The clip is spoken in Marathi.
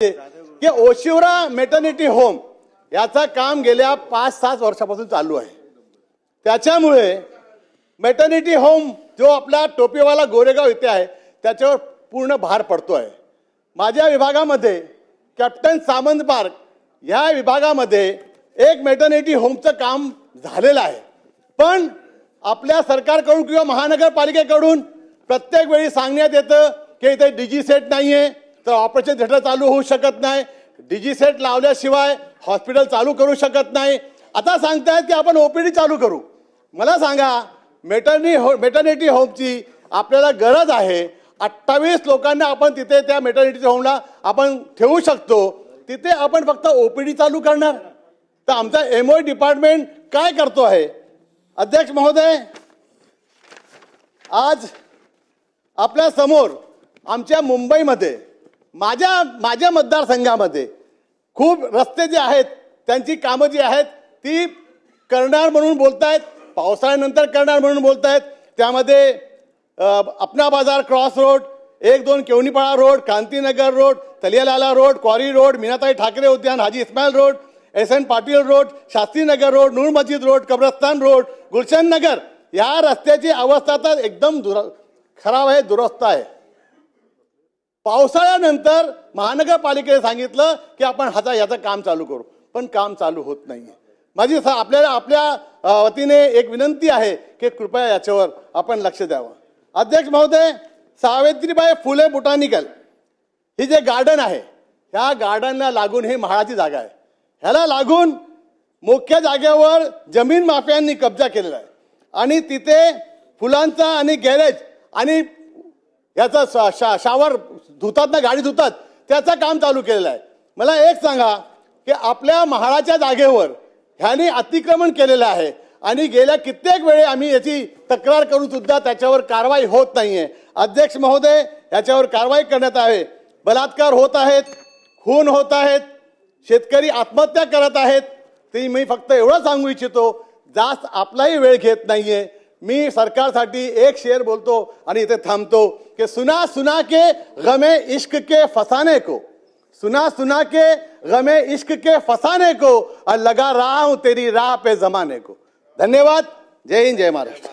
की ओशिवरा मेटर्निटी होम याचा काम गेल्या 5-7 वर्षापासून चालू आहे। त्याच्यामुळे मेटर्निटी होम जो आपला टोपीवाला गोरेगाव इथे आहे त्याच्यावर पूर्ण भार पडतोय। माझ्या विभागामध्ये कॅप्टन सामंत पार्क या विभागामध्ये एक मेटर्निटी होमचं काम झालेलं आहे, पण आपल्या सरकारकडून किंवा महानगरपालिकेकडून प्रत्येक वेळी सांगण्यात येतं की इथे डीजी सेट नाहीये, तर ऑपरेशन थिएटर चालू होऊ शकत नाही, डीजी सेट लावल्याशिवाय हॉस्पिटल चालू करू शकत नाही। आता सांगतायत की आपण ओपीडी चालू करू। मला सांगा, मेटर्निटी होमची आपल्याला गरज आहे। 28 लोकांना आपण तिथे त्या मेटर्निटी होमला आपण ठेवू शकतो, तिथे आपण फक्त ओपीडी चालू करणार, तर आमचा एमओ डिपार्टमेंट काय करतो आहे? अध्यक्ष महोदय, आज आपल्या समोर आमच्या मुंबईमध्ये माझ्या मतदारसंघामध्ये खूप रस्ते जे आहेत त्यांची कामं जी आहेत ती करणार म्हणून बोलतायत, पावसाळ्यानंतर करणार म्हणून बोलतायत। त्यामध्ये Apna Bazar cross road, 1-2 Kevanipada road, Krantinagar road, तलियालाला road, quarry road, Meenatai Thackeray उद्यान, Haji Ismail road, S N. Patil road, Shastrinagar road, Noor Masjid road, कब्रस्तान रोड, गुलशन नगर या रस्त्याची अवस्था तर एकदम खराब आहे, दुरुस्त आहे। पावसाळ्यानंतर महानगरपालिकेने सांगितलं की आपण याचं काम चालू करू, पण काम चालू होत नाहीये। माझी आपल्या वतीने एक विनंती आहे की कृपया याच्यावर आपण लक्ष द्यावं। अध्यक्ष महोदय, सावित्रीबाई फुले बोटॅनिकल ही जे गार्डन आहे, ह्या गार्डनला लागून ही म्हाळाची जागा आहे। ह्याला लागून मुख्य जागेवर जमीन माफियांनी कब्जा केलेला आहे आणि तिथे फुलांचा आणि गॅरेज आणि याचा शावर धुतात ना, गाडी धुतात, त्याचं काम चालू केलेलं आहे। मला एक सांगा की आपल्या महाळाच्या जागेवर ह्याने अतिक्रमण केलेलं आहे आणि गेल्या कित्येक वेळे आम्ही याची तक्रार करून सुद्धा त्याच्यावर कारवाई होत नाहीये। अध्यक्ष महोदय, याच्यावर कारवाई करण्यात यावी। बलात्कार होत आहेत, खून होत आहेत, शेतकरी आत्महत्या करत आहेत। ते मी फक्त एवढं सांगू इच्छितो, जास्त आपलाही वेळ घेत नाहीये। मी सरकारसाठी एक शेर बोलतो आणि इथे थांबतो कि सुना सुना के गमे इश्क के फसाने को, सुना सुना के गमे इश्क के फसाने को, और लगा रहा हूं तेरी राह पे जमाने को। धन्यवाद। जय हिंद, जय महाराष्ट्र।